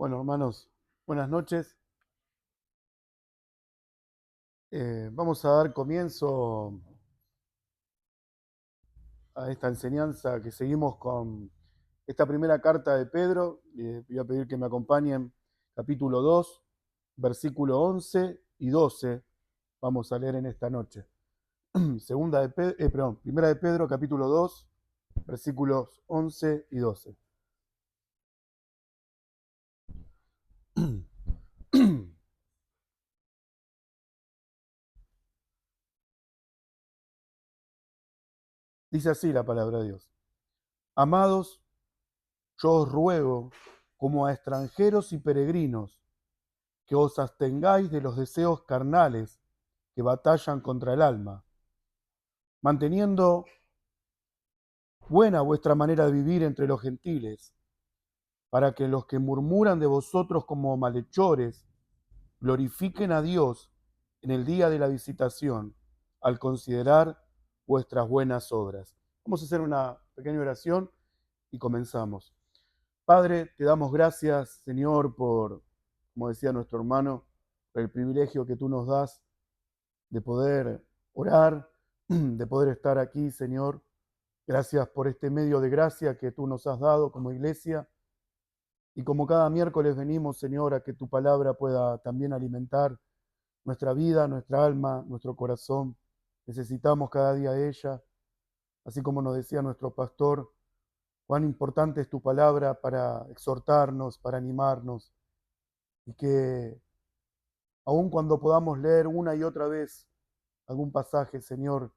Bueno, hermanos, buenas noches. Vamos a dar comienzo a esta enseñanza que seguimos con esta primera carta de Pedro. Voy a pedir que me acompañen, capítulo 2, versículo 11 y 12. Vamos a leer en esta noche. Primera de Pedro, capítulo 2, versículos 11 y 12. Dice así la palabra de Dios. Amados, yo os ruego, como a extranjeros y peregrinos, que os abstengáis de los deseos carnales que batallan contra el alma, manteniendo buena vuestra manera de vivir entre los gentiles, para que los que murmuran de vosotros como malhechores glorifiquen a Dios en el día de la visitación, al considerar vuestras buenas obras. Vamos a hacer una pequeña oración y comenzamos. Padre, te damos gracias, Señor, por, como decía nuestro hermano, por el privilegio que tú nos das de poder orar, de poder estar aquí, Señor. Gracias por este medio de gracia que tú nos has dado como iglesia. Y como cada miércoles venimos, Señor, a que tu palabra pueda también alimentar nuestra vida, nuestra alma, nuestro corazón. Necesitamos cada día de ella. Así como nos decía nuestro pastor, cuán importante es tu palabra para exhortarnos, para animarnos. Y que aun cuando podamos leer una y otra vez algún pasaje, Señor,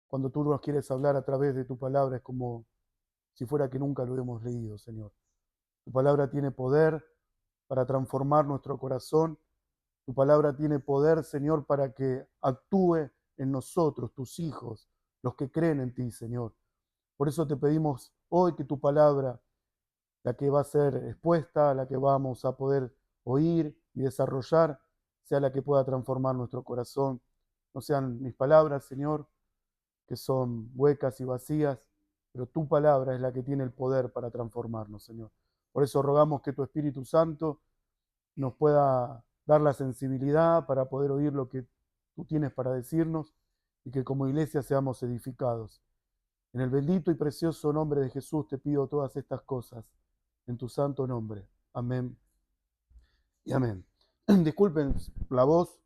cuando tú nos quieres hablar a través de tu palabra, es como si fuera que nunca lo hemos leído, Señor. Tu palabra tiene poder para transformar nuestro corazón. Tu palabra tiene poder, Señor, para que actúe en nosotros, tus hijos, los que creen en ti, Señor. Por eso te pedimos hoy que tu palabra, la que va a ser expuesta, la que vamos a poder oír y desarrollar, sea la que pueda transformar nuestro corazón. No sean mis palabras, Señor, que son huecas y vacías, pero tu palabra es la que tiene el poder para transformarnos, Señor. Por eso rogamos que tu Espíritu Santo nos pueda dar la sensibilidad para poder oír lo que tú tienes para decirnos y que como iglesia seamos edificados. En el bendito y precioso nombre de Jesús te pido todas estas cosas, en tu santo nombre. Amén y amén. Disculpen la voz,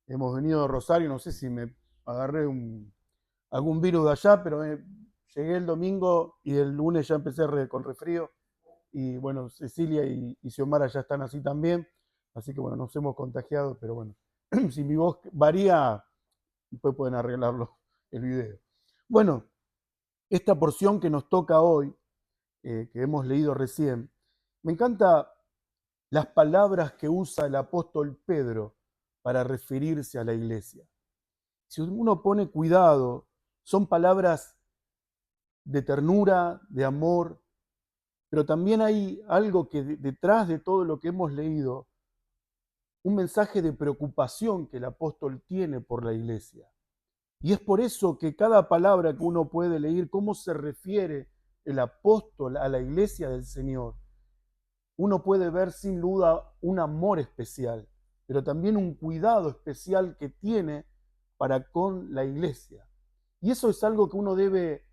hemos venido de Rosario, no sé si me agarré algún virus de allá, pero llegué el domingo y el lunes ya empecé con resfrío. Y bueno, Cecilia y Xiomara ya están así también. Así que bueno, nos hemos contagiado, pero bueno, si mi voz varía, después pueden arreglarlo el video. Bueno, esta porción que nos toca hoy, que hemos leído recién, me encanta las palabras que usa el apóstol Pedro para referirse a la iglesia. Si uno pone cuidado, son palabras de ternura, de amor, pero también hay algo que detrás de todo lo que hemos leído, un mensaje de preocupación que el apóstol tiene por la iglesia. Y es por eso que cada palabra que uno puede leer, cómo se refiere el apóstol a la iglesia del Señor, uno puede ver sin duda un amor especial, pero también un cuidado especial que tiene para con la iglesia. Y eso es algo que uno debe,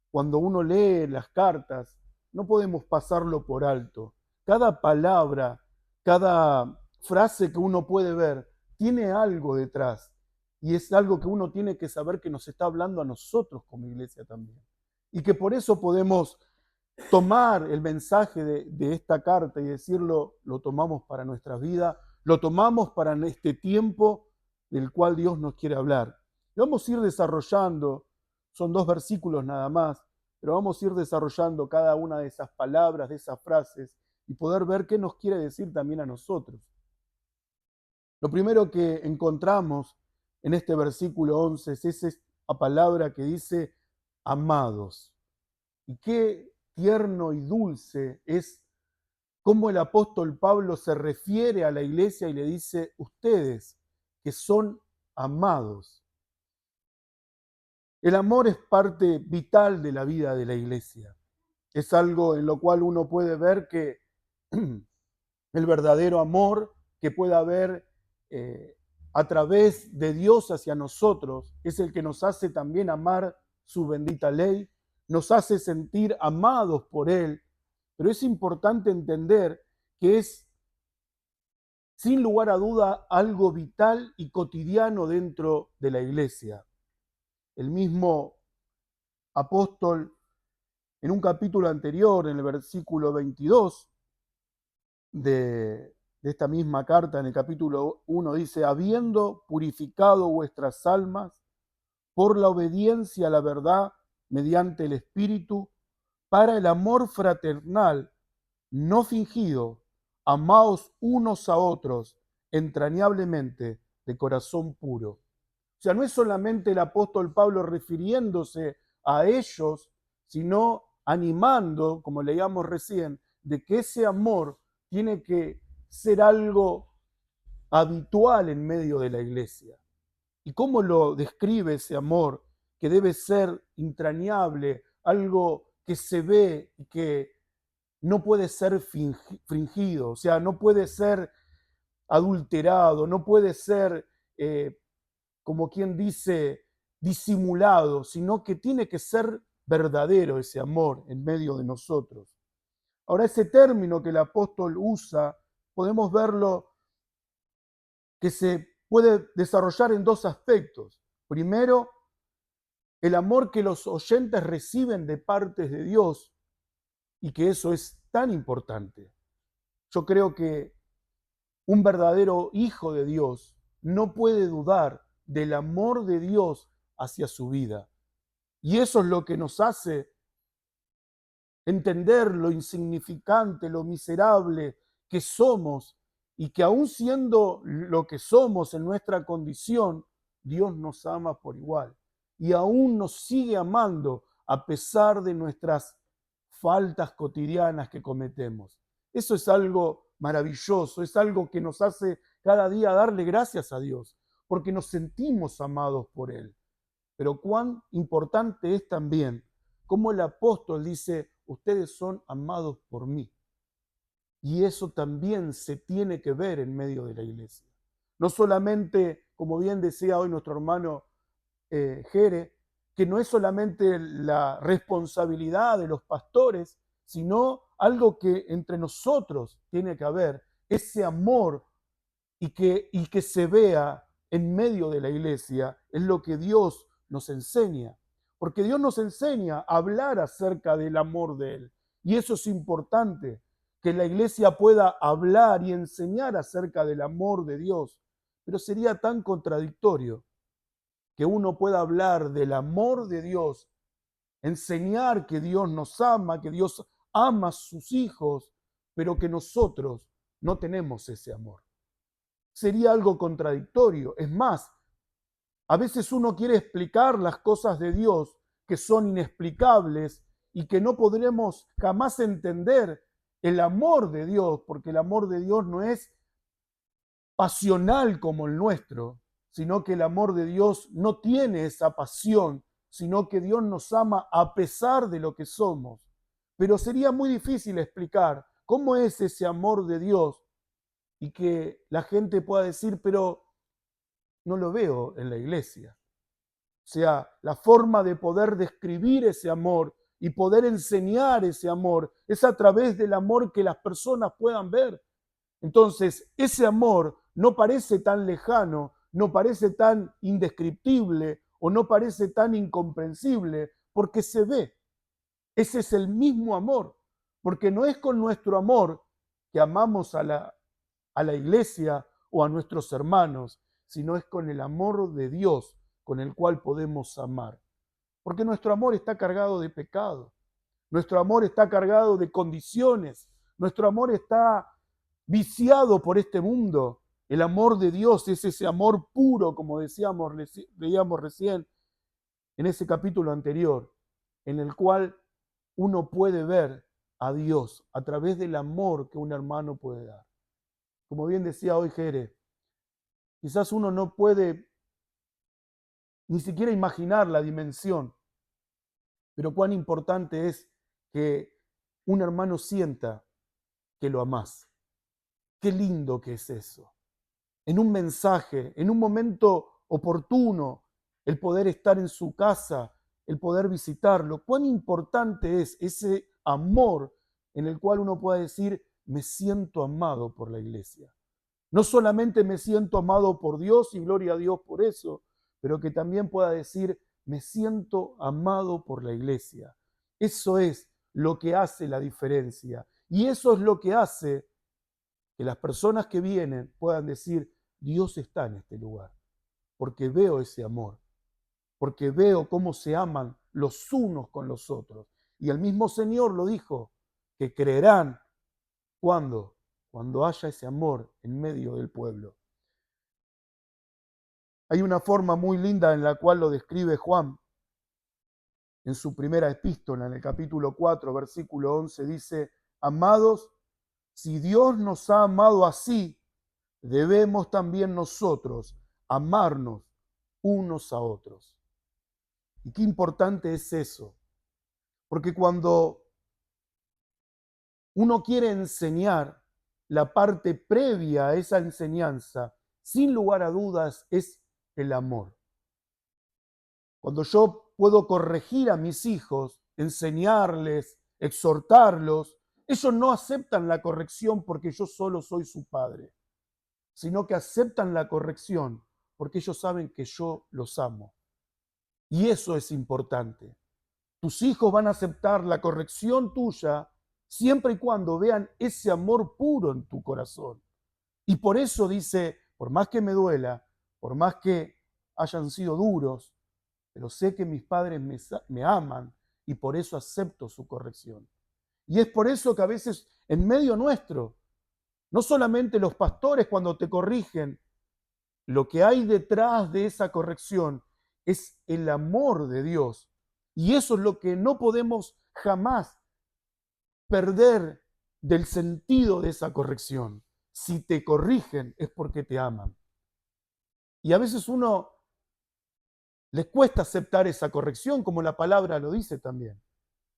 cuando uno lee las cartas, no podemos pasarlo por alto. Cada palabra, cada frase que uno puede ver, tiene algo detrás. Y es algo que uno tiene que saber que nos está hablando a nosotros como iglesia también. Y que por eso podemos tomar el mensaje de esta carta y decirlo, lo tomamos para nuestra vida, lo tomamos para este tiempo del cual Dios nos quiere hablar. Y vamos a ir desarrollando, son 2 versículos nada más, pero vamos a ir desarrollando cada una de esas palabras, de esas frases, y poder ver qué nos quiere decir también a nosotros. Lo primero que encontramos en este versículo 11 es esa palabra que dice amados. Y qué tierno y dulce es cómo el apóstol Pablo se refiere a la iglesia y le dice, ustedes que son amados. El amor es parte vital de la vida de la iglesia. Es algo en lo cual uno puede ver que el verdadero amor que pueda haber eh, a través de Dios hacia nosotros, es el que nos hace también amar su bendita ley, nos hace sentir amados por Él, pero es importante entender que es, sin lugar a duda, algo vital y cotidiano dentro de la iglesia. El mismo apóstol, en un capítulo anterior, en el versículo 22 de esta misma carta, en el capítulo 1, dice: habiendo purificado vuestras almas por la obediencia a la verdad mediante el Espíritu, para el amor fraternal no fingido, amaos unos a otros entrañablemente de corazón puro. O sea, no es solamente el apóstol Pablo refiriéndose a ellos, sino animando, como leíamos recién, de que ese amor tiene que ser algo habitual en medio de la iglesia. ¿Y cómo lo describe ese amor? Que debe ser entrañable, algo que se ve y que no puede ser fingido, o sea, no puede ser adulterado, no puede ser, como quien dice, disimulado, sino que tiene que ser verdadero ese amor en medio de nosotros. Ahora, ese término que el apóstol usa, podemos verlo que se puede desarrollar en dos aspectos. Primero, el amor que los oyentes reciben de parte de Dios, y que eso es tan importante. Yo creo que un verdadero hijo de Dios no puede dudar del amor de Dios hacia su vida. Y eso es lo que nos hace entender lo insignificante, lo miserable que somos, y que aún siendo lo que somos en nuestra condición, Dios nos ama por igual y aún nos sigue amando a pesar de nuestras faltas cotidianas que cometemos. Eso es algo maravilloso, es algo que nos hace cada día darle gracias a Dios, porque nos sentimos amados por Él. Pero cuán importante es también como el apóstol dice: ustedes son amados por mí. Y eso también se tiene que ver en medio de la iglesia. No solamente, como bien decía hoy nuestro hermano Jere, que no es solamente la responsabilidad de los pastores, sino algo que entre nosotros tiene que haber, ese amor, y que se vea en medio de la iglesia, es lo que Dios nos enseña. Porque Dios nos enseña a hablar acerca del amor de Él. Y eso es importante, que la iglesia pueda hablar y enseñar acerca del amor de Dios. Pero sería tan contradictorio que uno pueda hablar del amor de Dios, enseñar que Dios nos ama, que Dios ama a sus hijos, pero que nosotros no tenemos ese amor. Sería algo contradictorio. Es más, a veces uno quiere explicar las cosas de Dios que son inexplicables y que no podremos jamás entender el amor de Dios, porque el amor de Dios no es pasional como el nuestro, sino que el amor de Dios no tiene esa pasión, sino que Dios nos ama a pesar de lo que somos. Pero sería muy difícil explicar cómo es ese amor de Dios y que la gente pueda decir: pero no lo veo en la iglesia. O sea, la forma de poder describir ese amor y poder enseñar ese amor es a través del amor que las personas puedan ver. Entonces, ese amor no parece tan lejano, no parece tan indescriptible o no parece tan incomprensible, porque se ve. Ese es el mismo amor, porque no es con nuestro amor que amamos a la iglesia o a nuestros hermanos, sino es con el amor de Dios con el cual podemos amar. Porque nuestro amor está cargado de pecado, nuestro amor está cargado de condiciones, nuestro amor está viciado por este mundo. El amor de Dios es ese amor puro, como veíamos recién en ese capítulo anterior, en el cual uno puede ver a Dios a través del amor que un hermano puede dar. Como bien decía hoy Jere, quizás uno no puede ni siquiera imaginar la dimensión, pero cuán importante es que un hermano sienta que lo amás. Qué lindo que es eso. En un mensaje, en un momento oportuno, el poder estar en su casa, el poder visitarlo. Cuán importante es ese amor en el cual uno pueda decir, me siento amado por la iglesia. No solamente me siento amado por Dios y gloria a Dios por eso, pero que también pueda decir, me siento amado por la iglesia. Eso es lo que hace la diferencia. Y eso es lo que hace que las personas que vienen puedan decir, Dios está en este lugar, porque veo ese amor, porque veo cómo se aman los unos con los otros. Y el mismo Señor lo dijo, que creerán cuando, cuando haya ese amor en medio del pueblo. Hay una forma muy linda en la cual lo describe Juan en su primera epístola, en el capítulo 4, versículo 11, dice, amados, si Dios nos ha amado así, debemos también nosotros amarnos unos a otros. Y qué importante es eso, porque cuando uno quiere enseñar, la parte previa a esa enseñanza, sin lugar a dudas, es el amor. Cuando yo puedo corregir a mis hijos, enseñarles, exhortarlos, ellos no aceptan la corrección porque yo solo soy su padre, sino que aceptan la corrección porque ellos saben que yo los amo. Y eso es importante. Tus hijos van a aceptar la corrección tuya siempre y cuando vean ese amor puro en tu corazón. Y por eso dice, por más que me duela, por más que hayan sido duros, pero sé que mis padres me aman y por eso acepto su corrección. Y es por eso que a veces en medio nuestro, no solamente los pastores cuando te corrigen, lo que hay detrás de esa corrección es el amor de Dios. Y eso es lo que no podemos jamás perder del sentido de esa corrección. Si te corrigen es porque te aman. Y a veces uno les cuesta aceptar esa corrección, como la palabra lo dice también.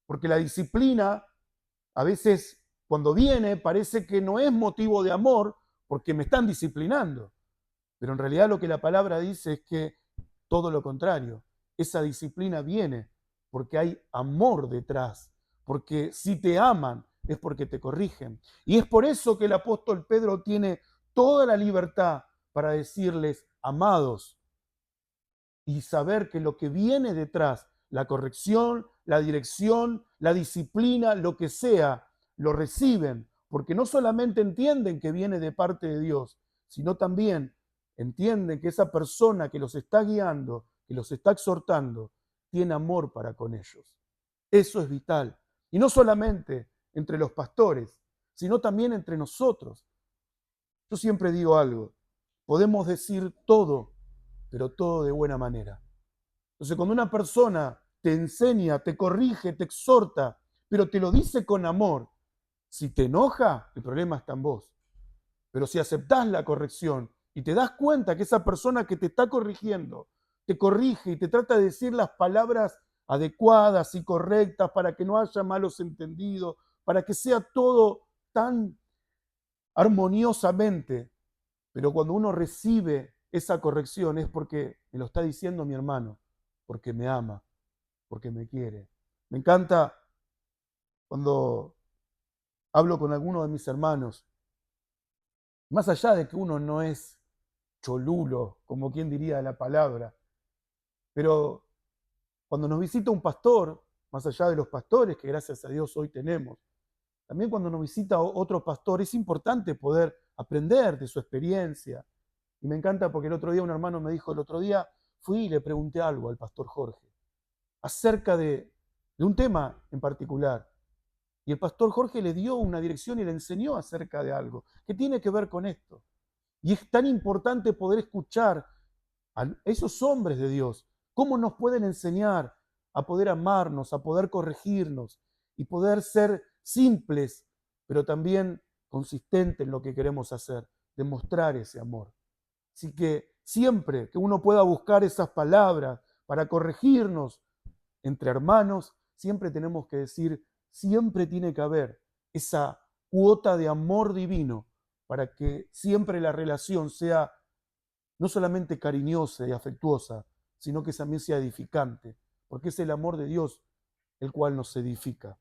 Porque la disciplina, a veces cuando viene, parece que no es motivo de amor porque me están disciplinando. Pero en realidad lo que la palabra dice es que todo lo contrario. Esa disciplina viene porque hay amor detrás. Porque si te aman es porque te corrigen. Y es por eso que el apóstol Pedro tiene toda la libertad para decirles, amados, y saber que lo que viene detrás, la corrección, la dirección, la disciplina, lo que sea, lo reciben, porque no solamente entienden que viene de parte de Dios, sino también entienden que esa persona que los está guiando, que los está exhortando, tiene amor para con ellos. Eso es vital. Y no solamente entre los pastores, sino también entre nosotros. Yo siempre digo algo, podemos decir todo, pero todo de buena manera. Entonces, cuando una persona te enseña, te corrige, te exhorta, pero te lo dice con amor, si te enoja, el problema está en vos. Pero si aceptás la corrección y te das cuenta que esa persona que te está corrigiendo, te corrige y te trata de decir las palabras adecuadas y correctas para que no haya malos entendidos, para que sea todo tan armoniosamente, pero cuando uno recibe esa corrección es porque me lo está diciendo mi hermano, porque me ama, porque me quiere. Me encanta cuando hablo con alguno de mis hermanos, más allá de que uno no es cholulo, como quien diría la palabra, pero cuando nos visita un pastor, más allá de los pastores que gracias a Dios hoy tenemos, también cuando nos visita otro pastor es importante poder aprender de su experiencia. Y me encanta porque el otro día un hermano me dijo, el otro día fui y le pregunté algo al pastor Jorge acerca de un tema en particular. Y el pastor Jorge le dio una dirección y le enseñó acerca de algo que tiene que ver con esto. Y es tan importante poder escuchar a esos hombres de Dios, cómo nos pueden enseñar a poder amarnos, a poder corregirnos y poder ser simples, pero también consistentes en lo que queremos hacer, demostrar ese amor. Así que siempre que uno pueda buscar esas palabras para corregirnos entre hermanos, siempre tenemos que decir, siempre tiene que haber esa cuota de amor divino para que siempre la relación sea no solamente cariñosa y afectuosa, sino que también sea edificante, porque es el amor de Dios el cual nos edifica.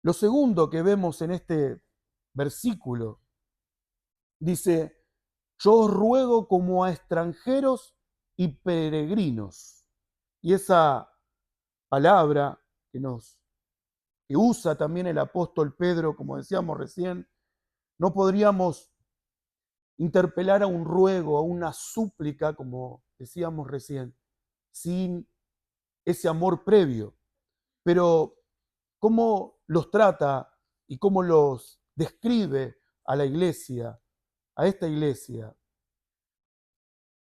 Lo segundo que vemos en este versículo dice, yo os ruego como a extranjeros y peregrinos. Y esa palabra que usa también el apóstol Pedro, como decíamos recién, no podríamos interpelar a un ruego, a una súplica, como decíamos recién, sin ese amor previo. Pero cómo los trata y cómo los describe a la iglesia, a esta iglesia,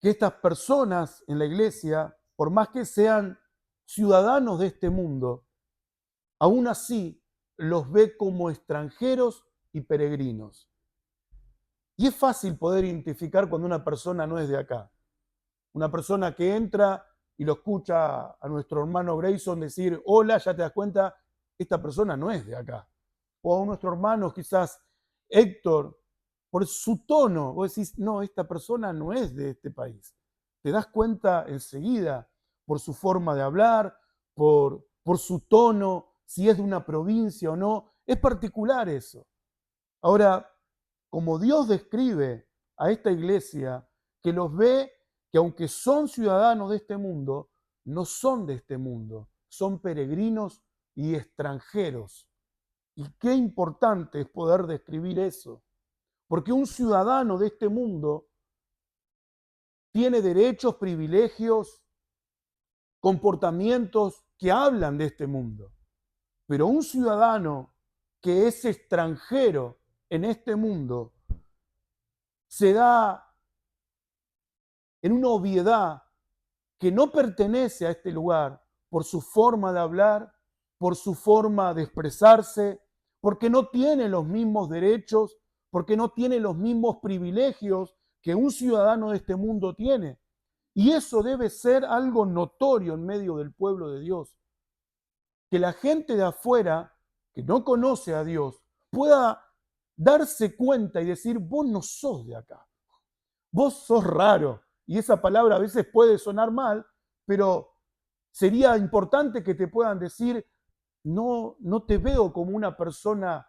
que estas personas en la iglesia, por más que sean ciudadanos de este mundo, aún así los ve como extranjeros y peregrinos. Y es fácil poder identificar cuando una persona no es de acá. Una persona que entra y lo escucha a nuestro hermano Grayson decir, hola, ya te das cuenta, esta persona no es de acá. O a nuestro hermano quizás Héctor, por su tono, vos decís, no, esta persona no es de este país. Te das cuenta enseguida por su forma de hablar, por su tono, si es de una provincia o no. Es particular eso. Ahora, como Dios describe a esta iglesia, que los ve que aunque son ciudadanos de este mundo, no son de este mundo, son peregrinos y extranjeros. Y qué importante es poder describir eso, porque un ciudadano de este mundo tiene derechos, privilegios, comportamientos que hablan de este mundo. Pero un ciudadano que es extranjero en este mundo se da en una obviedad que no pertenece a este lugar por su forma de hablar, por su forma de expresarse, porque no tiene los mismos derechos, porque no tiene los mismos privilegios que un ciudadano de este mundo tiene. Y eso debe ser algo notorio en medio del pueblo de Dios. Que la gente de afuera, que no conoce a Dios, pueda darse cuenta y decir, vos no sos de acá, vos sos raro. Y esa palabra a veces puede sonar mal, pero sería importante que te puedan decir, no, no te veo como una persona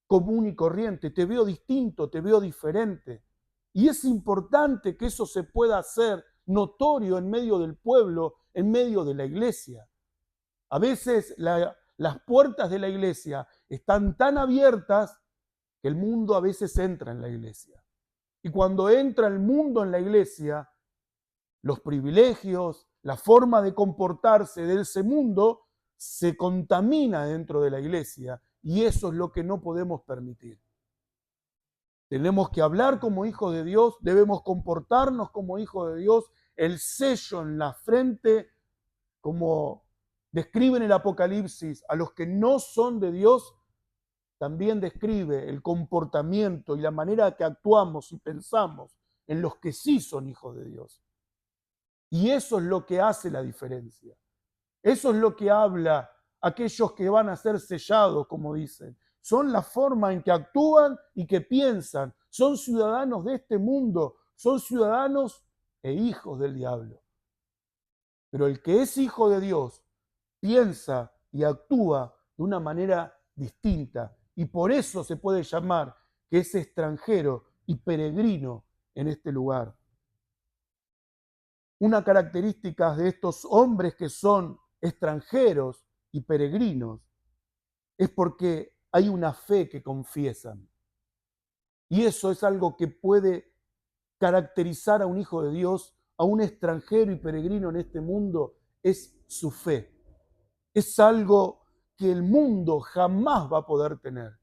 común y corriente, te veo distinto, te veo diferente. Y es importante que eso se pueda hacer notorio en medio del pueblo, en medio de la iglesia. A veces las puertas de la iglesia están tan abiertas que el mundo a veces entra en la iglesia. Y cuando entra el mundo en la iglesia, los privilegios, la forma de comportarse de ese mundo se contamina dentro de la iglesia y eso es lo que no podemos permitir. Tenemos que hablar como hijos de Dios, debemos comportarnos como hijos de Dios, el sello en la frente, como describe en el Apocalipsis a los que no son de Dios, también describe el comportamiento y la manera que actuamos y pensamos en los que sí son hijos de Dios. Y eso es lo que hace la diferencia. Eso es lo que habla aquellos que van a ser sellados, como dicen. Son la forma en que actúan y que piensan. Son ciudadanos de este mundo. Son ciudadanos e hijos del diablo. Pero el que es hijo de Dios piensa y actúa de una manera distinta. Y por eso se puede llamar que es extranjero y peregrino en este lugar. Una característica de estos hombres que son extranjeros y peregrinos es porque hay una fe que confiesan. Y eso es algo que puede caracterizar a un hijo de Dios, a un extranjero y peregrino en este mundo, es su fe. Es algo que el mundo jamás va a poder tener.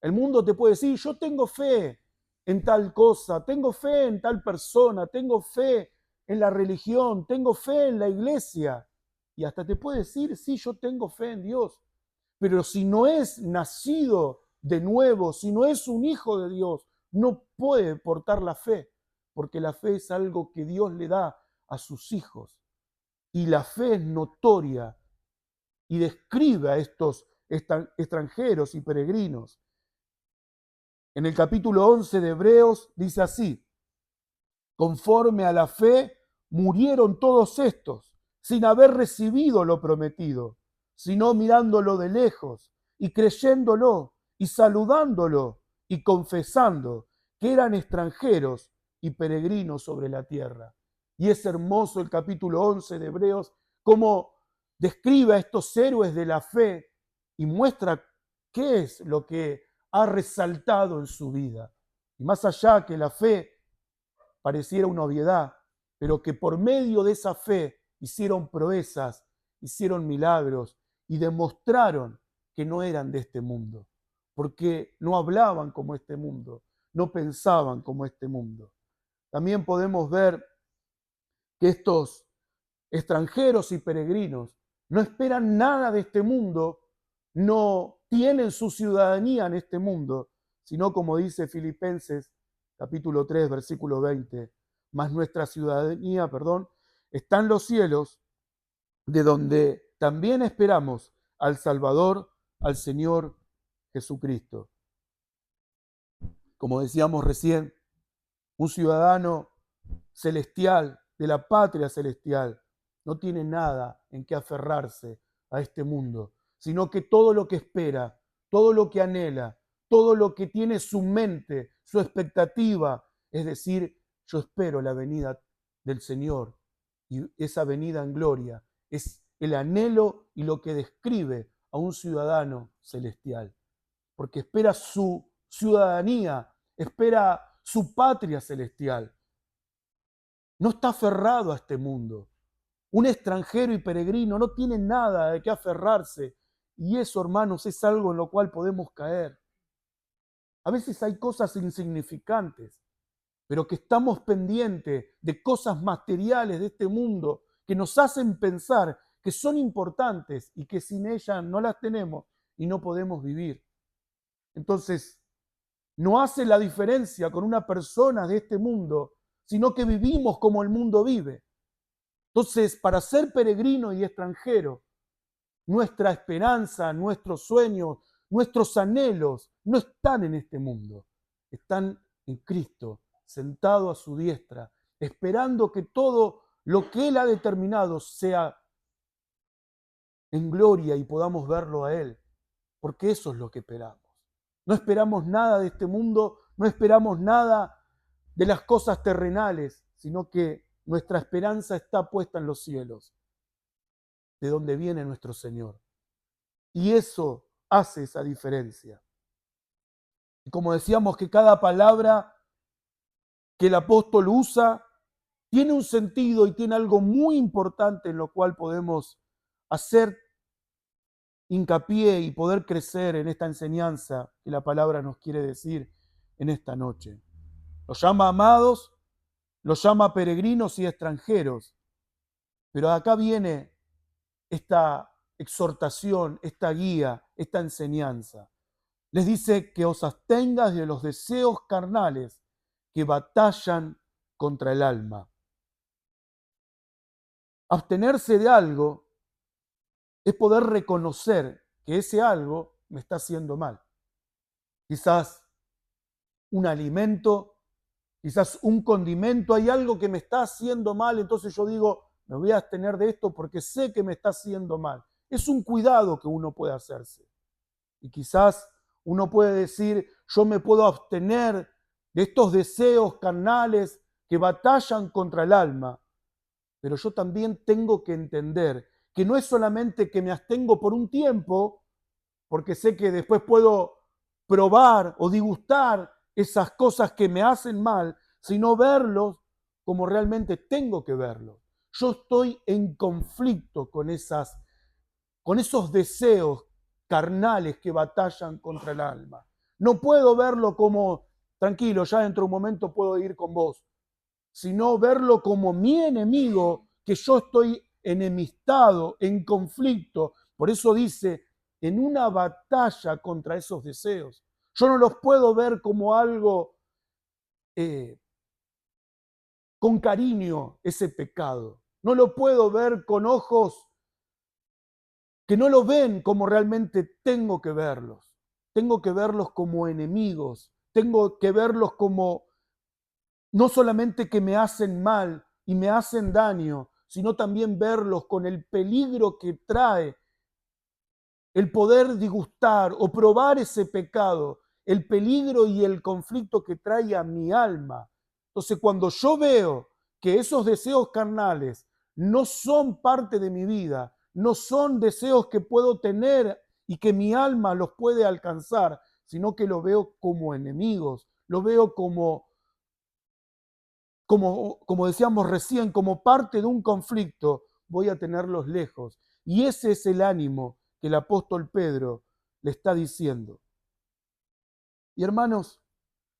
El mundo te puede decir, yo tengo fe en tal cosa, tengo fe en tal persona, tengo fe en la religión, tengo fe en la iglesia. Y hasta te puede decir, sí, yo tengo fe en Dios. Pero si no es nacido de nuevo, si no es un hijo de Dios, no puede portar la fe, porque la fe es algo que Dios le da a sus hijos. Y la fe es notoria y describe a estos extranjeros y peregrinos. En el capítulo 11 de Hebreos dice así: conforme a la fe murieron todos estos, sin haber recibido lo prometido, sino mirándolo de lejos y creyéndolo y saludándolo y confesando que eran extranjeros y peregrinos sobre la tierra. Y es hermoso el capítulo 11 de Hebreos, cómo describe a estos héroes de la fe y muestra qué es lo que ha resaltado en su vida. Y más allá que la fe pareciera una obviedad, pero que por medio de esa fe hicieron proezas, hicieron milagros y demostraron que no eran de este mundo, porque no hablaban como este mundo, no pensaban como este mundo. También podemos ver que estos extranjeros y peregrinos no esperan nada de este mundo, no tienen su ciudadanía en este mundo, sino como dice Filipenses capítulo 3, versículo 20, mas nuestra ciudadanía, está en los cielos, de donde también esperamos al Salvador, al Señor Jesucristo. Como decíamos recién, un ciudadano celestial, de la patria celestial, no tiene nada en que aferrarse a este mundo, sino que todo lo que espera, todo lo que anhela, todo lo que tiene su mente, su expectativa, es decir, yo espero la venida del Señor, y esa venida en gloria es el anhelo y lo que describe a un ciudadano celestial, porque espera su ciudadanía, espera su patria celestial. No está aferrado a este mundo. Un extranjero y peregrino no tiene nada de qué aferrarse. Y eso, hermanos, es algo en lo cual podemos caer. A veces hay cosas insignificantes, pero que estamos pendientes de cosas materiales de este mundo que nos hacen pensar que son importantes y que sin ellas no las tenemos y no podemos vivir. Entonces, no hace la diferencia con una persona de este mundo, sino que vivimos como el mundo vive. Entonces, para ser peregrino y extranjero, nuestra esperanza, nuestros sueños, nuestros anhelos no están en este mundo, están en Cristo, sentado a su diestra, esperando que todo lo que Él ha determinado sea en gloria y podamos verlo a Él, porque eso es lo que esperamos. No esperamos nada de este mundo, no esperamos nada de las cosas terrenales, sino que nuestra esperanza está puesta en los cielos, de donde viene nuestro Señor. Y eso hace esa diferencia. Y como decíamos, que cada palabra que el apóstol usa tiene un sentido y tiene algo muy importante en lo cual podemos hacer hincapié y poder crecer en esta enseñanza que la palabra nos quiere decir en esta noche. Los llama amados, los llama peregrinos y extranjeros, pero acá viene esta exhortación, esta guía, esta enseñanza. Les dice que os abstengas de los deseos carnales que batallan contra el alma. Abstenerse de algo es poder reconocer que ese algo me está haciendo mal. Quizás un alimento, quizás un condimento, hay algo que me está haciendo mal, entonces yo digo, me voy a abstener de esto porque sé que me está haciendo mal. Es un cuidado que uno puede hacerse. Y quizás uno puede decir, yo me puedo abstener de estos deseos carnales que batallan contra el alma, pero yo también tengo que entender que no es solamente que me abstengo por un tiempo, porque sé que después puedo probar o disgustar esas cosas que me hacen mal, sino verlos como realmente tengo que verlos. Yo estoy en conflicto con esos deseos carnales que batallan contra el alma. No puedo verlo como, tranquilo, ya dentro de un momento puedo ir con vos, sino verlo como mi enemigo, que yo estoy enemistado, en conflicto. Por eso dice, en una batalla contra esos deseos. Yo no los puedo ver como algo con cariño, ese pecado. No lo puedo ver con ojos que no lo ven como realmente tengo que verlos. Tengo que verlos como enemigos tengo que verlos como no solamente que me hacen mal y me hacen daño, sino también verlos con el peligro que trae el poder disgustar o probar ese pecado, el peligro y el conflicto que trae a mi alma. Entonces, cuando yo veo que esos deseos carnales no son parte de mi vida, no son deseos que puedo tener y que mi alma los puede alcanzar, sino que los veo como enemigos, los veo como decíamos recién, como parte de un conflicto, voy a tenerlos lejos. Y ese es el ánimo que el apóstol Pedro le está diciendo. Y hermanos,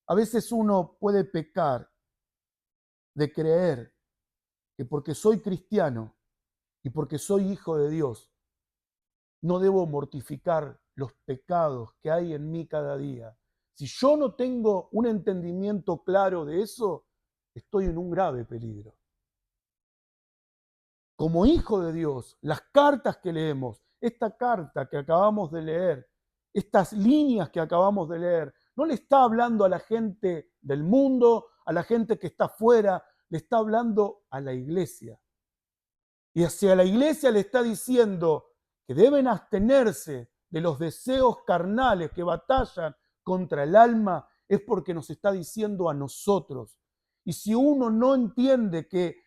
a veces uno puede pecar de creer que porque soy cristiano y porque soy hijo de Dios, no debo mortificar los pecados que hay en mí cada día. Si yo no tengo un entendimiento claro de eso, estoy en un grave peligro. Como hijo de Dios, las cartas que leemos, esta carta que acabamos de leer, estas líneas que acabamos de leer, no le está hablando a la gente del mundo, a la gente que está afuera, le está hablando a la iglesia. Y hacia la iglesia le está diciendo que deben abstenerse de los deseos carnales que batallan contra el alma, es porque nos está diciendo a nosotros. Y si uno no entiende que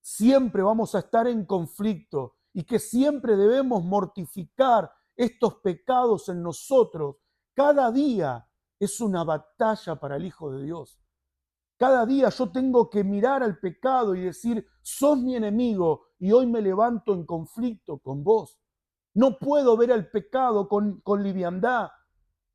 siempre vamos a estar en conflicto y que siempre debemos mortificar estos pecados en nosotros, cada día es una batalla para el Hijo de Dios. Cada día yo tengo que mirar al pecado y decir, sos mi enemigo y hoy me levanto en conflicto con vos. No puedo ver al pecado con liviandad.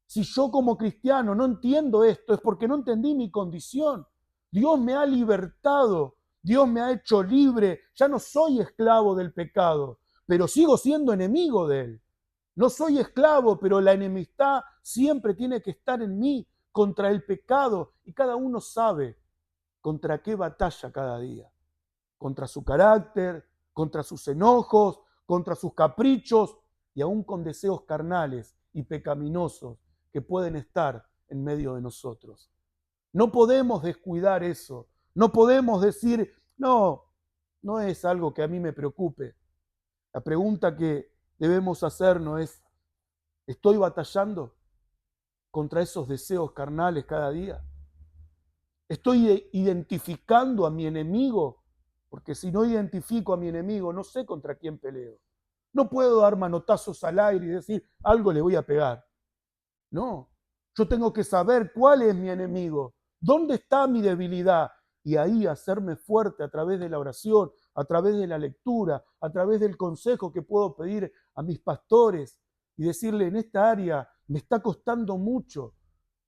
Si yo como cristiano no entiendo esto, es porque no entendí mi condición. Dios me ha libertado, Dios me ha hecho libre. Ya no soy esclavo del pecado, pero sigo siendo enemigo de él. No soy esclavo, pero la enemistad siempre tiene que estar en mí contra el pecado y cada uno sabe contra qué batalla cada día. Contra su carácter, contra sus enojos, contra sus caprichos y aún con deseos carnales y pecaminosos que pueden estar en medio de nosotros. No podemos descuidar eso. No podemos decir, no, no es algo que a mí me preocupe. La pregunta que debemos hacernos es, ¿estoy batallando contra esos deseos carnales cada día? ¿Estoy identificando a mi enemigo? Porque si no identifico a mi enemigo, no sé contra quién peleo. No puedo dar manotazos al aire y decir, algo le voy a pegar. No, yo tengo que saber cuál es mi enemigo, dónde está mi debilidad y ahí hacerme fuerte a través de la oración, a través de la lectura, a través del consejo que puedo pedir a mis pastores y decirle, en esta área me está costando mucho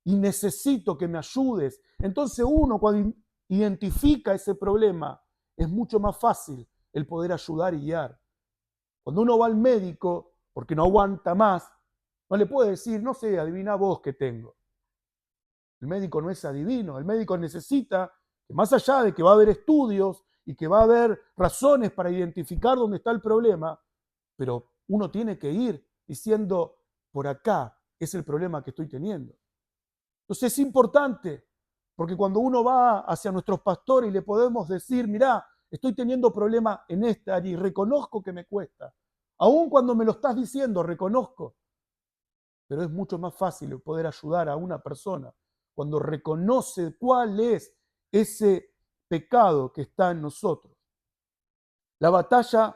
y necesito que me ayudes. Entonces uno cuando identifica ese problema es mucho más fácil el poder ayudar y guiar. Cuando uno va al médico porque no aguanta más, no le puede decir, no sé, adivina vos qué tengo. El médico no es adivino, el médico necesita que más allá de que va a haber estudios y que va a haber razones para identificar dónde está el problema, pero uno tiene que ir diciendo, por acá es el problema que estoy teniendo. Entonces es importante, porque cuando uno va hacia nuestros pastores y le podemos decir, mirá, estoy teniendo problemas en esta área y reconozco que me cuesta. Aún cuando me lo estás diciendo, reconozco. Pero es mucho más fácil poder ayudar a una persona cuando reconoce cuál es ese pecado que está en nosotros. La batalla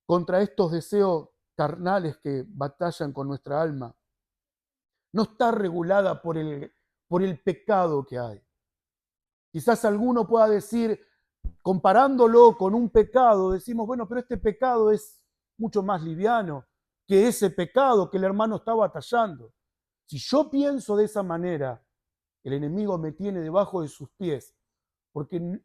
contra estos deseos carnales que batallan con nuestra alma no está regulada por el pecado que hay. Quizás alguno pueda decir, comparándolo con un pecado, decimos, bueno, pero este pecado es mucho más liviano que ese pecado que el hermano está batallando. Si yo pienso de esa manera, el enemigo me tiene debajo de sus pies, porque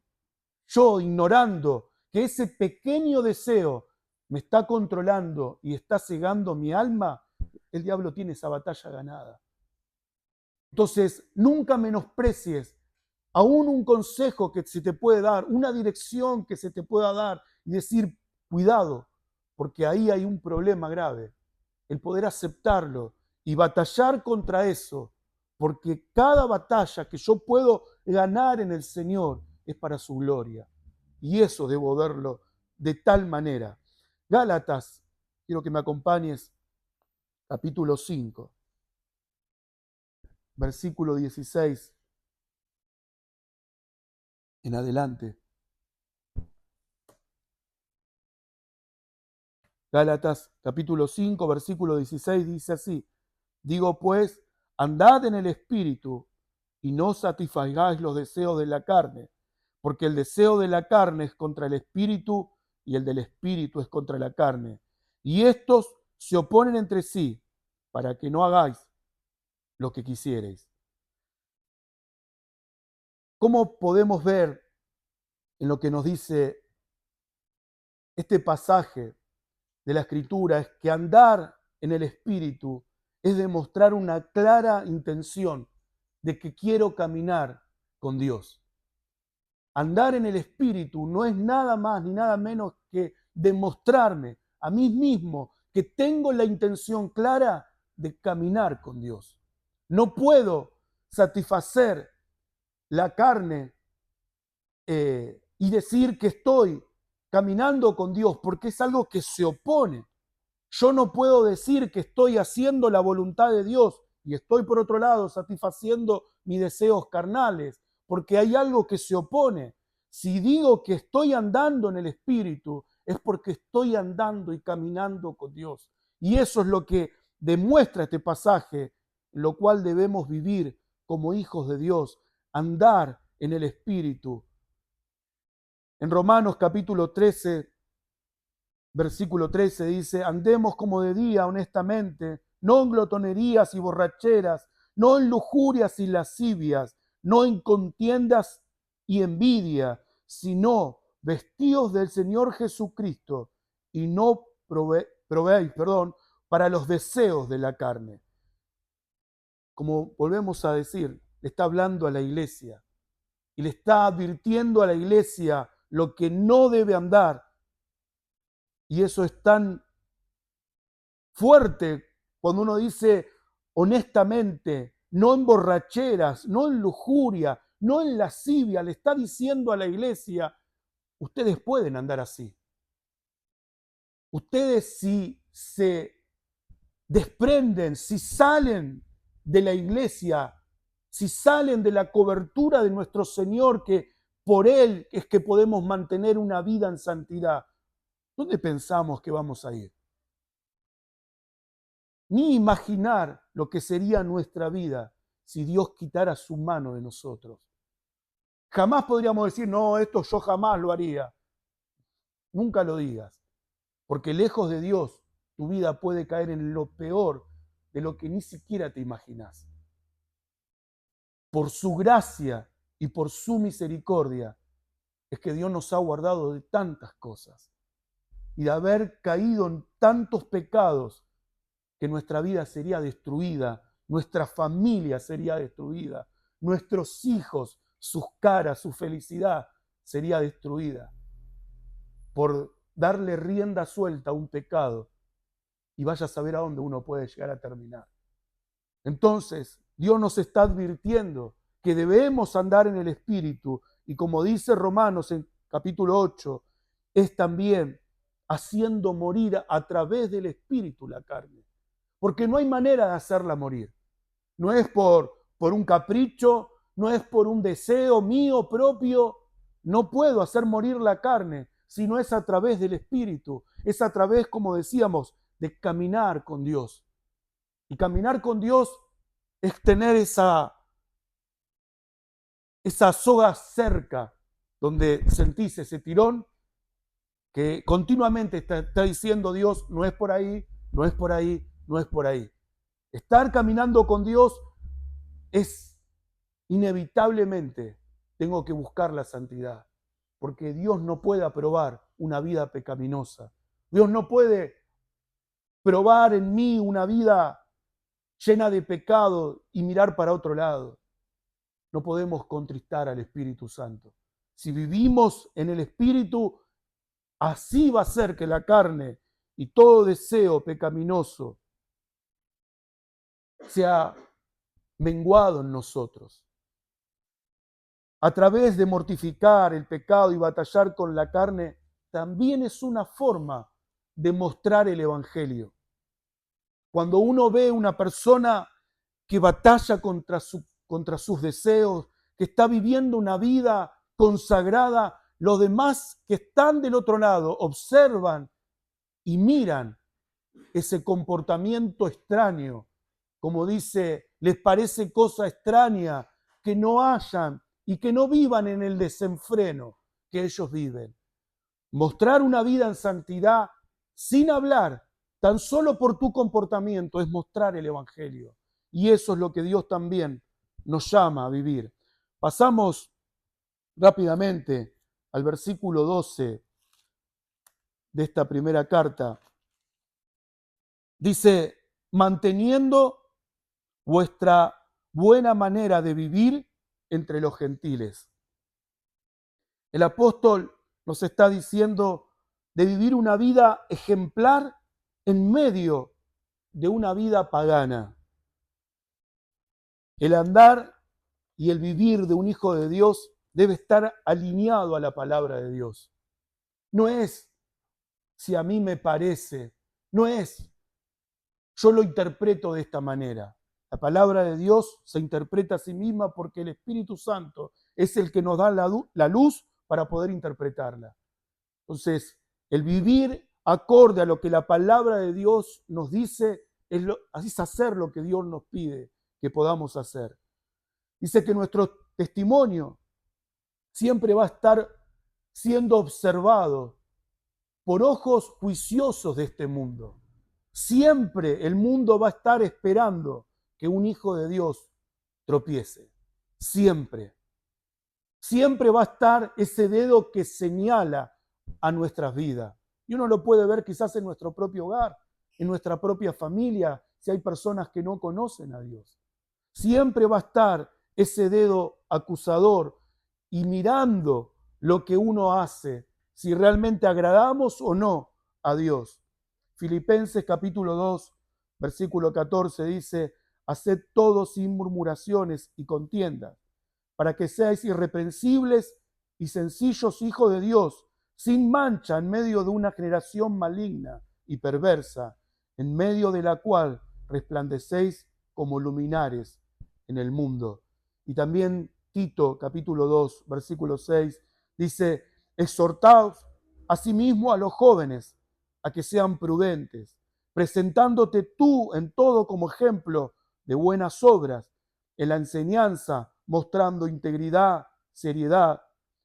yo, ignorando que ese pequeño deseo me está controlando y está cegando mi alma, el diablo tiene esa batalla ganada. Entonces, nunca menosprecies aún un consejo que se te puede dar, una dirección que se te pueda dar y decir, cuidado, porque ahí hay un problema grave. El poder aceptarlo y batallar contra eso porque cada batalla que yo puedo ganar en el Señor es para su gloria. Y eso debo verlo de tal manera. Gálatas, quiero que me acompañes, capítulo 5, versículo 16 en adelante. Gálatas, capítulo 5, versículo 16 dice así: digo pues, andad en el Espíritu y no satisfagáis los deseos de la carne, porque el deseo de la carne es contra el Espíritu y el del Espíritu es contra la carne. Y estos se oponen entre sí para que no hagáis lo que quisierais. ¿Cómo podemos ver en lo que nos dice este pasaje de la Escritura? Es que andar en el Espíritu es demostrar una clara intención de que quiero caminar con Dios. Andar en el Espíritu no es nada más ni nada menos que demostrarme a mí mismo que tengo la intención clara de caminar con Dios. No puedo satisfacer la carne y decir que estoy caminando con Dios porque es algo que se opone. Yo no puedo decir que estoy haciendo la voluntad de Dios y estoy por otro lado satisfaciendo mis deseos carnales, porque hay algo que se opone. Si digo que estoy andando en el Espíritu, es porque estoy andando y caminando con Dios. Y eso es lo que demuestra este pasaje, lo cual debemos vivir como hijos de Dios, andar en el Espíritu. En Romanos capítulo 13, versículo 13 dice: andemos como de día honestamente, no en glotonerías y borracheras, no en lujurias y lascivias, no en contiendas y envidia, sino vestidos del Señor Jesucristo y no proveéis, para los deseos de la carne. Como volvemos a decir, le está hablando a la iglesia y le está advirtiendo a la iglesia lo que no debe andar. Y eso es tan fuerte cuando uno dice honestamente, no en borracheras, no en lujuria, no en lascivia. Le está diciendo a la iglesia, ustedes pueden andar así. Ustedes, si se desprenden, si salen de la iglesia, si salen de la cobertura de nuestro Señor, que por Él es que podemos mantener una vida en santidad, ¿dónde pensamos que vamos a ir? Ni imaginar lo que sería nuestra vida si Dios quitara su mano de nosotros. Jamás podríamos decir, no, esto yo jamás lo haría. Nunca lo digas, porque lejos de Dios, tu vida puede caer en lo peor de lo que ni siquiera te imaginas. Por su gracia y por su misericordia es que Dios nos ha guardado de tantas cosas y de haber caído en tantos pecados que nuestra vida sería destruida, nuestra familia sería destruida, nuestros hijos, sus caras, su felicidad sería destruida por darle rienda suelta a un pecado, y vaya a saber a dónde uno puede llegar a terminar. Entonces, Dios nos está advirtiendo que debemos andar en el Espíritu, y como dice Romanos en capítulo 8, es también haciendo morir a través del Espíritu la carne. Porque no hay manera de hacerla morir. No es por un capricho, no es por un deseo mío propio. No puedo hacer morir la carne, sino es a través del Espíritu. Es a través, como decíamos, de caminar con Dios. Y caminar con Dios es tener esa soga cerca, donde sentís ese tirón que continuamente está diciendo Dios, no es por ahí, no es por ahí, no es por ahí. Estar caminando con Dios es inevitablemente, tengo que buscar la santidad, porque Dios no puede aprobar una vida pecaminosa. Dios no puede probar en mí una vida llena de pecado y mirar para otro lado. No podemos contristar al Espíritu Santo. Si vivimos en el Espíritu, así va a ser que la carne y todo deseo pecaminoso sea menguado en nosotros. A través de mortificar el pecado y batallar con la carne, también es una forma de mostrar el Evangelio. Cuando uno ve una persona que batalla contra sus deseos, que está viviendo una vida consagrada, los demás que están del otro lado observan y miran ese comportamiento extraño. Como dice, les parece cosa extraña que no hayan y que no vivan en el desenfreno que ellos viven. Mostrar una vida en santidad sin hablar, tan solo por tu comportamiento, es mostrar el Evangelio. Y eso es lo que Dios también nos llama a vivir. Pasamos rápidamente al versículo 12 de esta primera carta. Dice, manteniendo vuestra buena manera de vivir entre los gentiles. El apóstol nos está diciendo de vivir una vida ejemplar en medio de una vida pagana. El andar y el vivir de un hijo de Dios debe estar alineado a la palabra de Dios. No es si a mí me parece, no es yo lo interpreto de esta manera. La palabra de Dios se interpreta a sí misma porque el Espíritu Santo es el que nos da la luz para poder interpretarla. Entonces, el vivir acorde a lo que la palabra de Dios nos dice es hacer lo que Dios nos pide que podamos hacer. Dice que nuestro testimonio siempre va a estar siendo observado por ojos juiciosos de este mundo. Siempre el mundo va a estar esperando que un hijo de Dios tropiece. Siempre. Siempre va a estar ese dedo que señala a nuestras vidas. Y uno lo puede ver quizás en nuestro propio hogar, en nuestra propia familia, si hay personas que no conocen a Dios. Siempre va a estar ese dedo acusador y mirando lo que uno hace, si realmente agradamos o no a Dios. Filipenses capítulo 2, versículo 14 dice, haced todo sin murmuraciones y contiendas, para que seáis irreprensibles y sencillos hijos de Dios, sin mancha en medio de una generación maligna y perversa, en medio de la cual resplandecéis como luminares en el mundo. Y también Tito, capítulo 2, versículo 6, dice, exhortaos asimismo a los jóvenes a que sean prudentes, presentándote tú en todo como ejemplo de buenas obras, en la enseñanza, mostrando integridad, seriedad,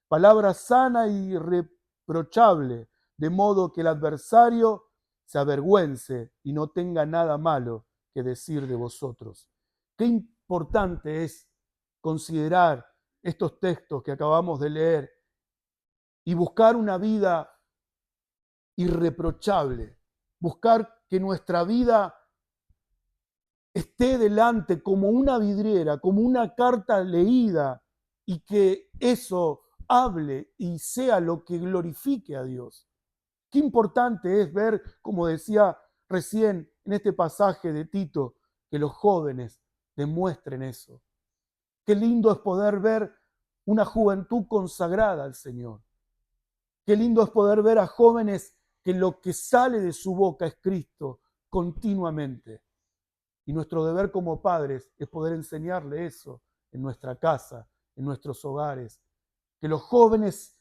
palabra sana y irreprochable, de modo que el adversario se avergüence y no tenga nada malo que decir de vosotros. Qué importante es considerar estos textos que acabamos de leer y buscar una vida irreprochable, buscar que nuestra vida esté delante como una vidriera, como una carta leída y que eso hable y sea lo que glorifique a Dios. Qué importante es ver, como decía recién en este pasaje de Tito, que los jóvenes demuestren eso. Qué lindo es poder ver una juventud consagrada al Señor. Qué lindo es poder ver a jóvenes que lo que sale de su boca es Cristo continuamente. Y nuestro deber como padres es poder enseñarle eso en nuestra casa, en nuestros hogares. Que los jóvenes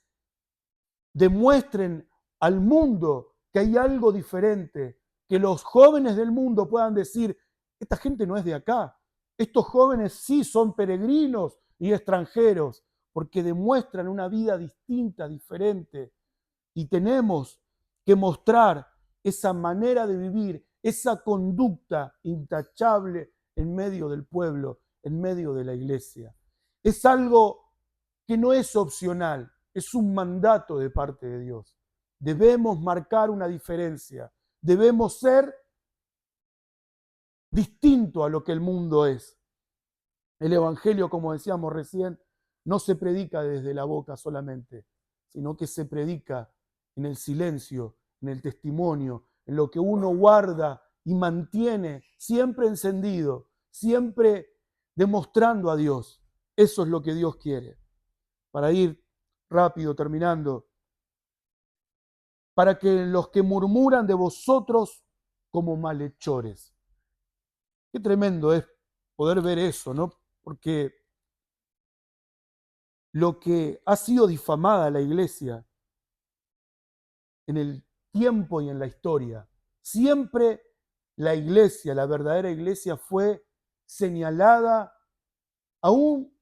demuestren al mundo que hay algo diferente. Que los jóvenes del mundo puedan decir, esta gente no es de acá. Estos jóvenes sí son peregrinos y extranjeros, porque demuestran una vida distinta, diferente. Y tenemos que mostrar esa manera de vivir, esa conducta intachable en medio del pueblo, en medio de la iglesia. Es algo que no es opcional, es un mandato de parte de Dios. Debemos marcar una diferencia, debemos ser distinto a lo que el mundo es. El Evangelio, como decíamos recién, no se predica desde la boca solamente, sino que se predica en el silencio, en el testimonio, en lo que uno guarda y mantiene siempre encendido, siempre demostrando a Dios. Eso es lo que Dios quiere. Para ir rápido, terminando, para que los que murmuran de vosotros como malhechores. Qué tremendo es poder ver eso, ¿no? Porque lo que ha sido difamada la iglesia en el tiempo y en la historia, siempre la iglesia, la verdadera iglesia, fue señalada, aún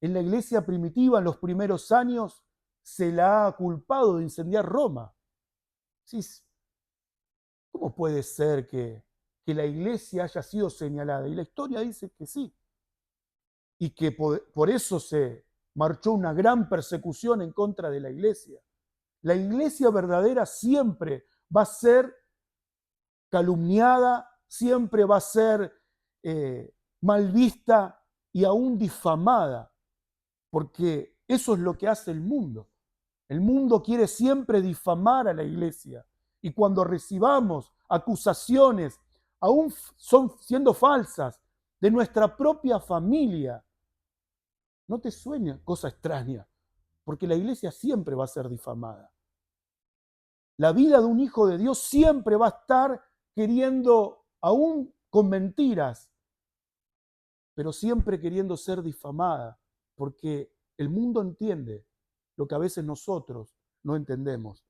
en la iglesia primitiva, en los primeros años, se la ha culpado de incendiar Roma. Sí, ¿cómo puede ser que la iglesia haya sido señalada? Y la historia dice que sí. Y que por eso se marchó una gran persecución en contra de la iglesia. La iglesia verdadera siempre va a ser calumniada, siempre va a ser mal vista y aún difamada, porque eso es lo que hace el mundo. El mundo quiere siempre difamar a la iglesia. Y cuando recibamos acusaciones, aún son siendo falsas, de nuestra propia familia, no te sueña cosa extraña, porque la iglesia siempre va a ser difamada. La vida de un hijo de Dios siempre va a estar queriendo, aún con mentiras, pero siempre queriendo ser difamada, porque el mundo entiende lo que a veces nosotros no entendemos.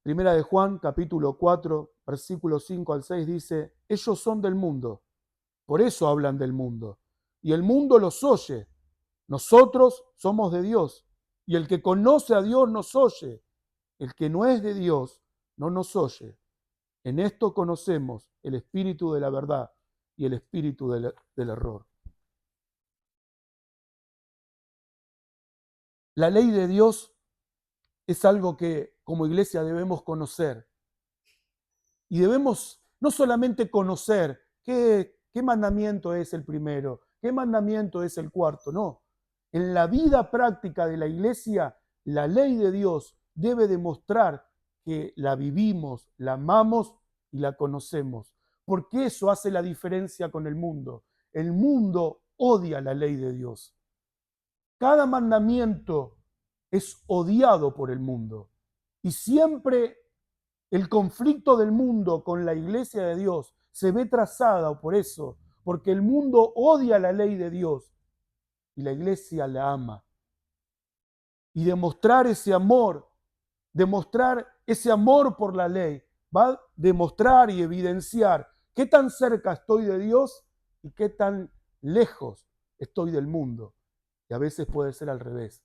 Primera de Juan, capítulo 4, versículos 5 al 6 dice, ellos son del mundo, por eso hablan del mundo, y el mundo los oye. Nosotros somos de Dios, y el que conoce a Dios nos oye. El que no es de Dios no nos oye. En esto conocemos el espíritu de la verdad y el espíritu del error. La ley de Dios es algo que como iglesia debemos conocer. Y debemos no solamente conocer qué mandamiento es el primero, qué mandamiento es el cuarto, no. En la vida práctica de la iglesia, la ley de Dios debe demostrar que la vivimos, la amamos y la conocemos. Porque eso hace la diferencia con el mundo. El mundo odia la ley de Dios. Cada mandamiento es odiado por el mundo. Y siempre el conflicto del mundo con la iglesia de Dios se ve trazado por eso, porque el mundo odia la ley de Dios y la iglesia la ama. Y demostrar ese amor por la ley, va a demostrar y evidenciar qué tan cerca estoy de Dios y qué tan lejos estoy del mundo. Y a veces puede ser al revés.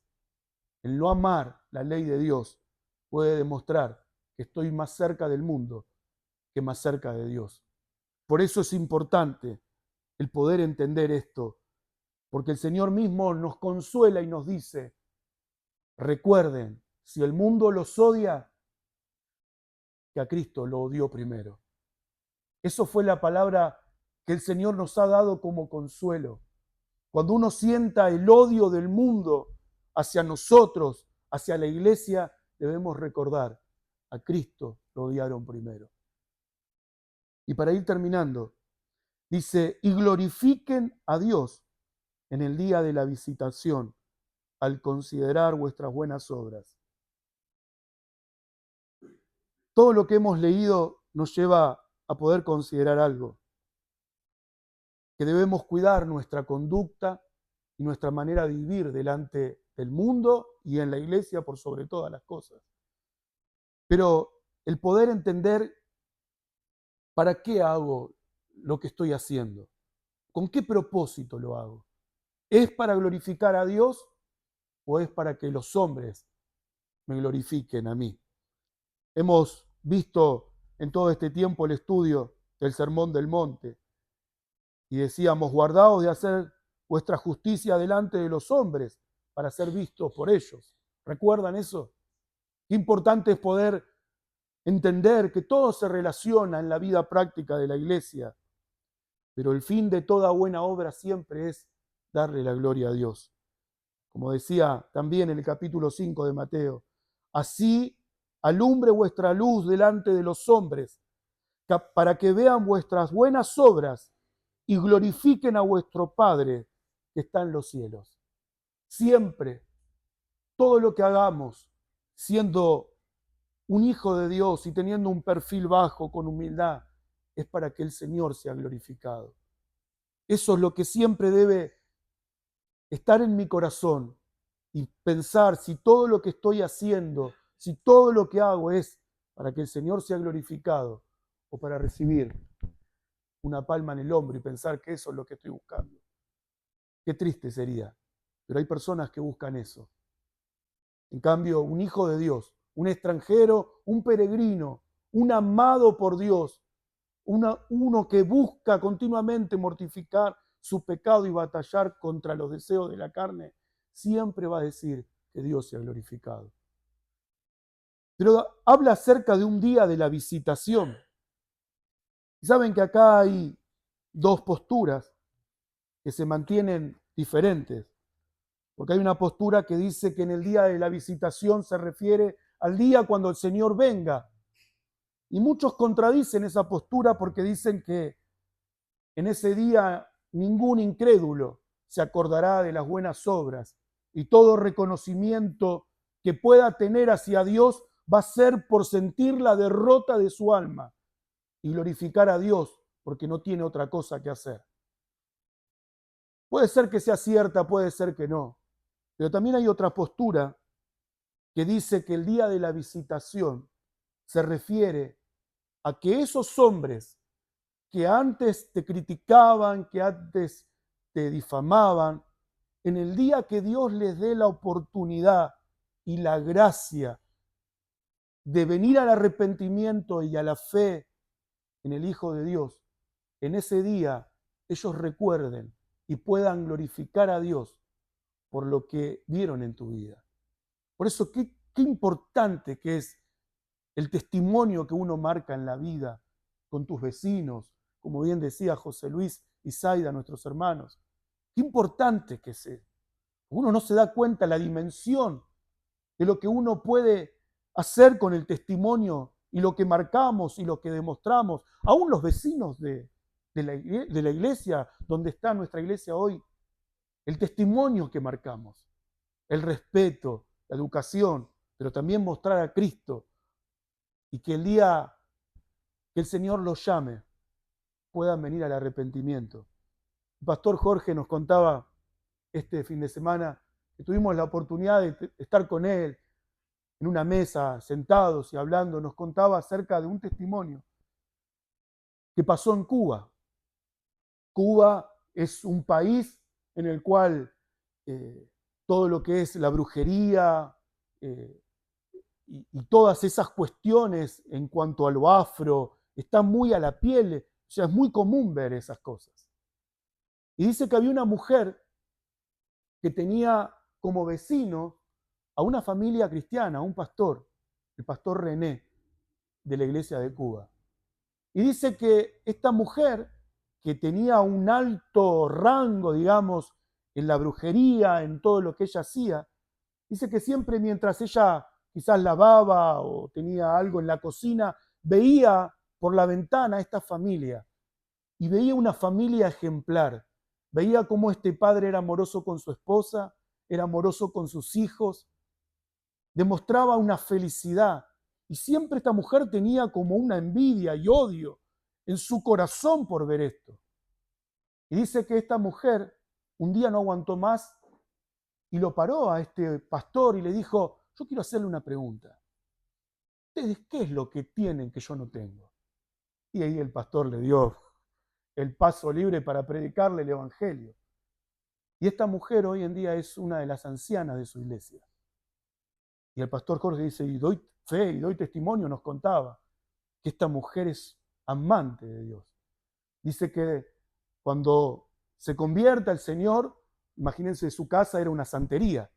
El no amar la ley de Dios puede demostrar que estoy más cerca del mundo que más cerca de Dios. Por eso es importante el poder entender esto, porque el Señor mismo nos consuela y nos dice, recuerden, si el mundo los odia, que a Cristo lo odió primero. Eso fue la palabra que el Señor nos ha dado como consuelo. Cuando uno sienta el odio del mundo hacia nosotros, hacia la iglesia, debemos recordar, a Cristo lo odiaron primero. Y para ir terminando, dice, y glorifiquen a Dios en el día de la visitación, al considerar vuestras buenas obras. Todo lo que hemos leído nos lleva a poder considerar algo, que debemos cuidar nuestra conducta y nuestra manera de vivir delante del mundo y en la iglesia por sobre todas las cosas. Pero el poder entender para qué hago lo que estoy haciendo, con qué propósito lo hago. ¿Es para glorificar a Dios o es para que los hombres me glorifiquen a mí? Hemos visto en todo este tiempo el estudio del Sermón del Monte y decíamos, guardaos de hacer vuestra justicia delante de los hombres para ser vistos por ellos. ¿Recuerdan eso? Qué importante es poder entender que todo se relaciona en la vida práctica de la iglesia, pero el fin de toda buena obra siempre es darle la gloria a Dios. Como decía también en el capítulo 5 de Mateo, así alumbre vuestra luz delante de los hombres, para que vean vuestras buenas obras y glorifiquen a vuestro Padre que está en los cielos. Siempre, todo lo que hagamos, siendo un hijo de Dios y teniendo un perfil bajo, con humildad, es para que el Señor sea glorificado. Eso es lo que siempre debe estar en mi corazón y pensar si todo lo que estoy haciendo, si todo lo que hago es para que el Señor sea glorificado o para recibir una palma en el hombro y pensar que eso es lo que estoy buscando. Qué triste sería, pero hay personas que buscan eso. En cambio, un hijo de Dios, un extranjero, un peregrino, un amado por Dios, uno que busca continuamente mortificar su pecado y batallar contra los deseos de la carne, siempre va a decir que Dios sea glorificado. Pero habla acerca de un día de la visitación. Y saben que acá hay dos posturas que se mantienen diferentes. Porque hay una postura que dice que en el día de la visitación se refiere al día cuando el Señor venga. Y muchos contradicen esa postura porque dicen que en ese día ningún incrédulo se acordará de las buenas obras y todo reconocimiento que pueda tener hacia Dios va a ser por sentir la derrota de su alma y glorificar a Dios porque no tiene otra cosa que hacer. Puede ser que sea cierta, puede ser que no, pero también hay otra postura que dice que el día de la visitación se refiere a que esos hombres que antes te criticaban, que antes te difamaban, en el día que Dios les dé la oportunidad y la gracia de venir al arrepentimiento y a la fe en el Hijo de Dios, en ese día ellos recuerden y puedan glorificar a Dios por lo que vieron en tu vida. Por eso, qué importante que es el testimonio que uno marca en la vida con tus vecinos, como bien decía José Luis y Zaida, nuestros hermanos. Qué importante que es. Uno no se da cuenta la dimensión de lo que uno puede hacer con el testimonio y lo que marcamos y lo que demostramos. Aún los vecinos de la iglesia, donde está nuestra iglesia hoy, el testimonio que marcamos, el respeto, la educación, pero también mostrar a Cristo y que el día que el Señor los llame puedan venir al arrepentimiento. El pastor Jorge nos contaba este fin de semana que tuvimos la oportunidad de estar con él en una mesa, sentados y hablando, nos contaba acerca de un testimonio que pasó en Cuba. Cuba es un país en el cual todo lo que es la brujería y todas esas cuestiones en cuanto a lo afro están muy a la piel, o sea, es muy común ver esas cosas. Y dice que había una mujer que tenía como vecino a una familia cristiana, a un pastor, el pastor René, de la iglesia de Cuba. Y dice que esta mujer, que tenía un alto rango, digamos, en la brujería, en todo lo que ella hacía, dice que siempre mientras ella quizás lavaba o tenía algo en la cocina, veía por la ventana a esta familia y veía una familia ejemplar. Veía cómo este padre era amoroso con su esposa, era amoroso con sus hijos, demostraba una felicidad. Y siempre esta mujer tenía como una envidia y odio en su corazón por ver esto. Y dice que esta mujer un día no aguantó más y lo paró a este pastor y le dijo: yo quiero hacerle una pregunta. ¿Ustedes qué es lo que tienen que yo no tengo? Y ahí el pastor le dio el paso libre para predicarle el evangelio. Y esta mujer hoy en día es una de las ancianas de su iglesia. Y el pastor Jorge dice, y doy fe y doy testimonio, nos contaba, que esta mujer es amante de Dios. Dice que cuando se convierta el Señor, imagínense, su casa era una santería.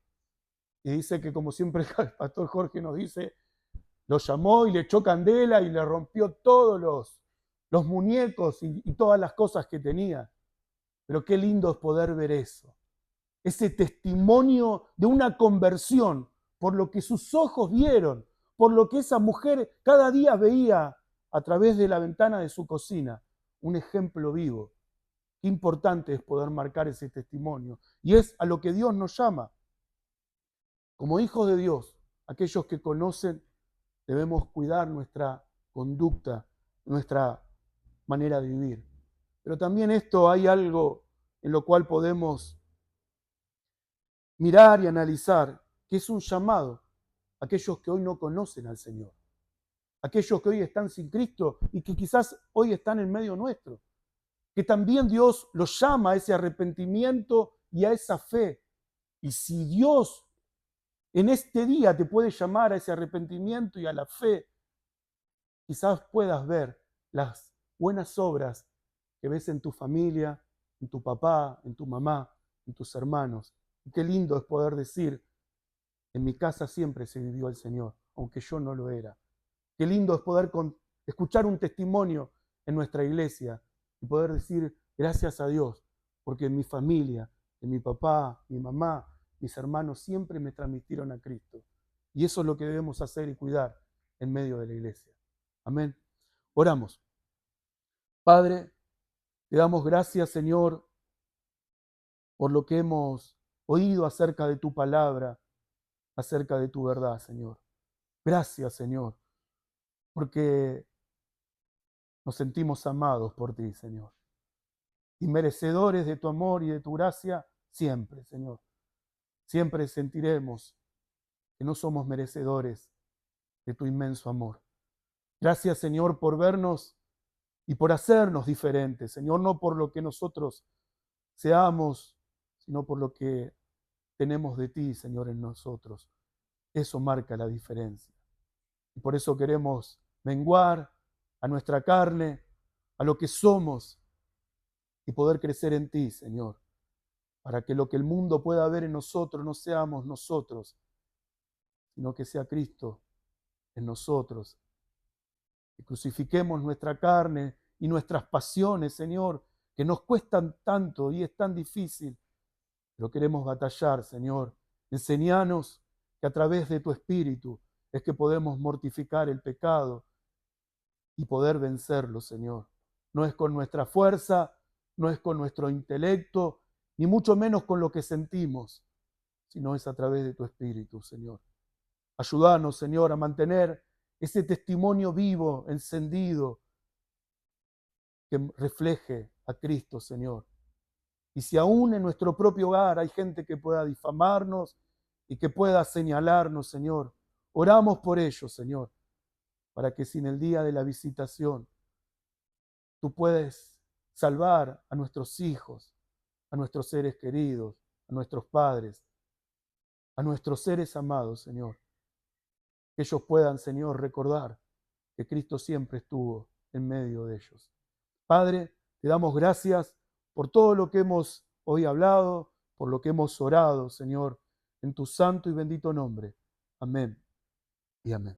Y dice que, como siempre el pastor Jorge nos dice, lo llamó y le echó candela y le rompió todos los muñecos y todas las cosas que tenía. Pero qué lindo es poder ver eso. Ese testimonio de una conversión por lo que sus ojos vieron, por lo que esa mujer cada día veía a través de la ventana de su cocina. Un ejemplo vivo Qué importante es poder marcar ese testimonio. Y es a lo que Dios nos llama. Como hijos de Dios, aquellos que conocen, debemos cuidar nuestra conducta, nuestra manera de vivir. Pero también esto hay algo en lo cual podemos mirar y analizar, que es un llamado a aquellos que hoy no conocen al Señor, aquellos que hoy están sin Cristo y que quizás hoy están en medio nuestro, que también Dios los llama a ese arrepentimiento y a esa fe. Y si Dios en este día te puede llamar a ese arrepentimiento y a la fe, quizás puedas ver las buenas obras que ves en tu familia, en tu papá, en tu mamá, en tus hermanos. Y qué lindo es poder decir, en mi casa siempre se vivió el Señor, aunque yo no lo era. Qué lindo es poder escuchar un testimonio en nuestra iglesia y poder decir, gracias a Dios, porque en mi familia, en mi papá, mi mamá, mis hermanos siempre me transmitieron a Cristo. Y eso es lo que debemos hacer y cuidar en medio de la iglesia. Amén. Oramos. Padre, te damos gracias, Señor, por lo que hemos oído acerca de tu palabra, acerca de tu verdad, Señor. Gracias, Señor, porque nos sentimos amados por ti, Señor. Y merecedores de tu amor y de tu gracia, siempre, Señor. Siempre sentiremos que no somos merecedores de tu inmenso amor. Gracias, Señor, por vernos y por hacernos diferentes, Señor, no por lo que nosotros seamos, sino por lo que tenemos de ti, Señor, en nosotros. Eso marca la diferencia. Y por eso queremos menguar a nuestra carne, a lo que somos, y poder crecer en ti, Señor, para que lo que el mundo pueda ver en nosotros no seamos nosotros, sino que sea Cristo en nosotros. Que crucifiquemos nuestra carne y nuestras pasiones, Señor, que nos cuestan tanto y es tan difícil, pero queremos batallar, Señor. Enseñanos que a través de tu Espíritu es que podemos mortificar el pecado y poder vencerlo, Señor. No es con nuestra fuerza, no es con nuestro intelecto, ni mucho menos con lo que sentimos, sino es a través de tu Espíritu, Señor. Ayúdanos, Señor, a mantener ese testimonio vivo, encendido, que refleje a Cristo, Señor. Y si aún en nuestro propio hogar hay gente que pueda difamarnos y que pueda señalarnos, Señor, oramos por ellos, Señor, para que si en el día de la visitación tú puedes salvar a nuestros hijos, a nuestros seres queridos, a nuestros padres, a nuestros seres amados, Señor, que ellos puedan, Señor, recordar que Cristo siempre estuvo en medio de ellos. Padre, te damos gracias por todo lo que hemos hoy hablado, por lo que hemos orado, Señor, en tu santo y bendito nombre. Amén y amén.